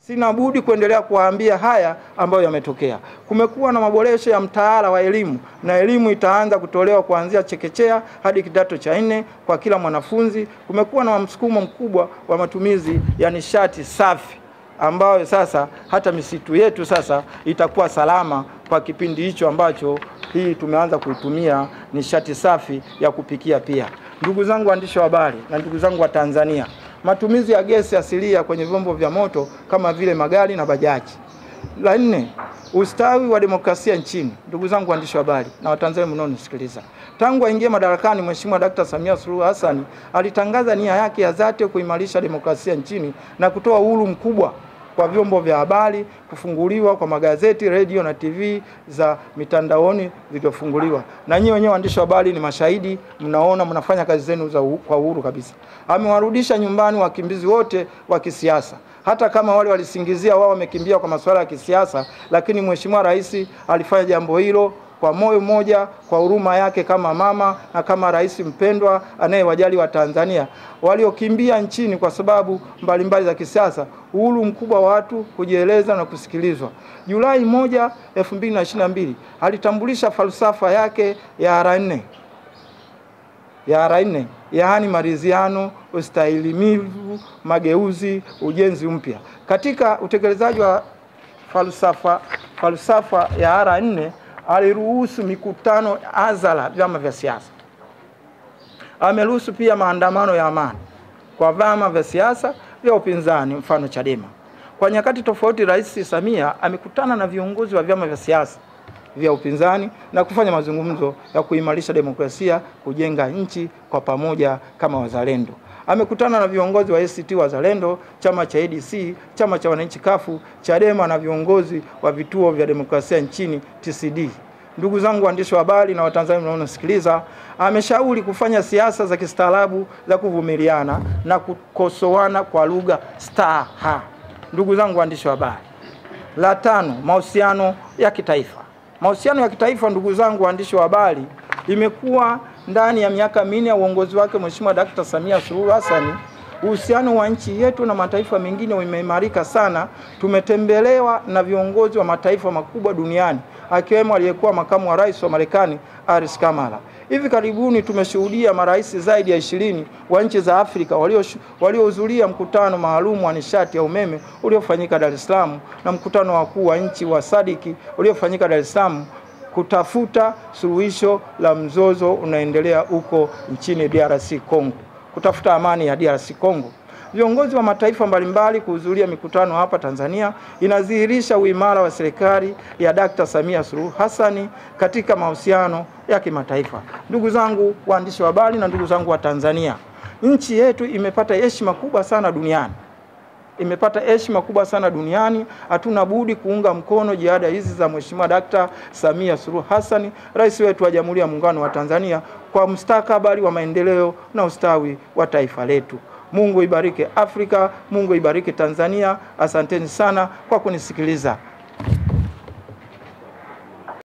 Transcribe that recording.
Sina budi kuendelea kuwaambia haya ambayo yametokea. Kumekuwa na maboresho ya mtaala wa elimu, na elimu itaanza kutolewa kuanzia chekechea hadi kidato cha 4 kwa kila mwanafunzi. Kumekuwa na msukumo mkubwa wa matumizi ya nishati safi, ambayo sasa hata misitu yetu sasa itakuwa salama kwa kipindi hicho ambacho hii tumeanza kuitumia nishati safi ya kupikia pia. Ndugu zangu waandishi wa habari na ndugu zangu wa Tanzania, matumizi ya gesi asilia kwenye vyombo vya moto kama vile magari na bajaji. La 4, ustawi wa demokrasia nchini. Ndugu zangu waandishi wa habari na Watanzania mnaonisikiliza, tangu aingie madarakani Mheshimiwa Dr. Samia Suluhu Hassan alitangaza nia yake ya dhati kuimarisha demokrasia nchini na kutoa uhuru mkubwa kwa vyombo vya habari, kufunguliwa kwa magazeti, radio na TV za mitandaoni zilizofunguliwa. Na nyinyi wenyewe waandishi wa habari ni mashahidi, mnaona mnafanya kazi zenu kwa uhuru kabisa. Amewarudisha nyumbani wakimbizi wote wa kisiasa. Hata kama wale walisingizia wao wamekimbia kwa masuala ya kisiasa, lakini Mheshimiwa Rais alifanya jambo hilo kwa moyo mmoja, kwa huruma yake kama mama na kama rais mpendwa anayewajali wa Tanzania waliokimbia nchini kwa sababu mbalimbali za kisiasa. Uhuru mkubwa wa watu kujieleza na kusikilizwa. Julai 1, 2022 alitambulisha falsafa yake ya R4. Yaani maridhiano, ustahimilivu, mageuzi, ujenzi mpya. Katika utekelezaji wa falsafa ya R4 aliruhusu mikutano hadhara vyama vya siasa. Ameruhusu pia maandamano ya amani kwa vyama vya siasa vya upinzani, mfano Chadema. Kwa nyakati tofauti Rais Samia amekutana na viongozi wa vyama vya siasa vya upinzani na kufanya mazungumzo ya kuimarisha demokrasia, kujenga nchi kwa pamoja kama wazalendo. Amekutana na viongozi wa ACT Wazalendo, chama cha ADC, chama cha wananchi kafu, Chadema na viongozi wa vituo vya demokrasia nchini TCD. Ndugu zangu waandishi wa habari na Watanzania mnaosikiliza, ameshauri kufanya siasa za kistaarabu za kuvumiliana na kukosoana kwa lugha staha. Ndugu zangu waandishi wa habari. La 5, mahusiano ya kitaifa. Mahusiano ya kitaifa, ndugu zangu waandishi wa habari, imekuwa ndani ya miaka 4 ya uongozi wake Mheshimiwa Dr. Samia Suluhu Hassan. Uhusiano wa nchi yetu na mataifa mengine umeimarika sana. Tumetembelewa na viongozi wa mataifa makubwa duniani, akiwemo aliyekuwa makamu wa rais wa Marekani Harris Kamala. Hivi karibuni tumeshuhudia marais zaidi ya 20 wa nchi za Afrika waliohudhuria mkutano maalum wa nishati ya umeme uliofanyika Dar es Salaam na mkutano wakuu wa nchi wa SADC uliofanyika Dar es Salaam kutafuta suluhisho la mzozo unaendelea huko nchini DRC Congo, kutafuta amani ya DRC Congo. Viongozi wa mataifa mbalimbali kuhudhuria mikutano hapa Tanzania inadhihirisha uimara wa serikali ya Dr. Samia Suluhu Hassan katika mahusiano ya kimataifa. Ndugu zangu waandishi wa habari na ndugu zangu wa Tanzania, nchi yetu imepata heshima kubwa sana duniani. Hatuna budi kuunga mkono jihada hizi za Mheshimiwa Dr. Samia Suluhu Hassan, rais wetu wa Jamhuri ya Muungano wa Tanzania, kwa mustakabali wa maendeleo na ustawi wa taifa letu. Mungu ibariki Afrika, Mungu ibariki Tanzania. Asanteni sana kwa kunisikiliza.